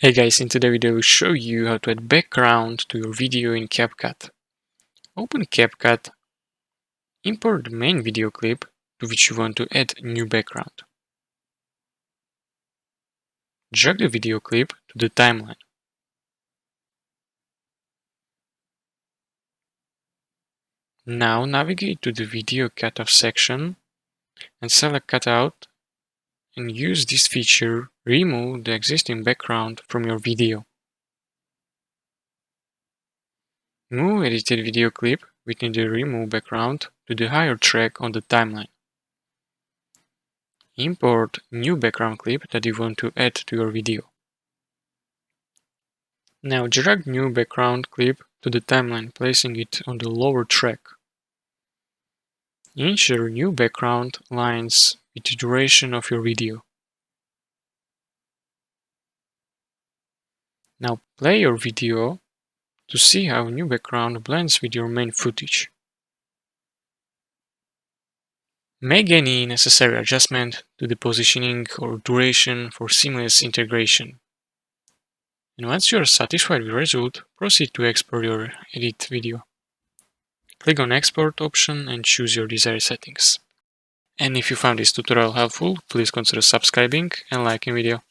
Hey guys, in today's video I will show you how to add background to your video in CapCut. Open CapCut, import the main video clip to which you want to add new background. Drag the video clip to the timeline. Now navigate to the video cutoff section and select cutout and use this feature remove the existing background from your video. Move edited video clip within the remove background to the higher track on the timeline. Import new background clip that you want to add to your video. Now drag new background clip to the timeline, placing it on the lower track. Ensure new background aligns with the duration of your video. Now play your video to see how new background blends with your main footage. Make any necessary adjustment to the positioning or duration for seamless integration. And once you are satisfied with the result, proceed to export your edit video. Click on Export option and choose your desired settings. And if you found this tutorial helpful, please consider subscribing and liking video.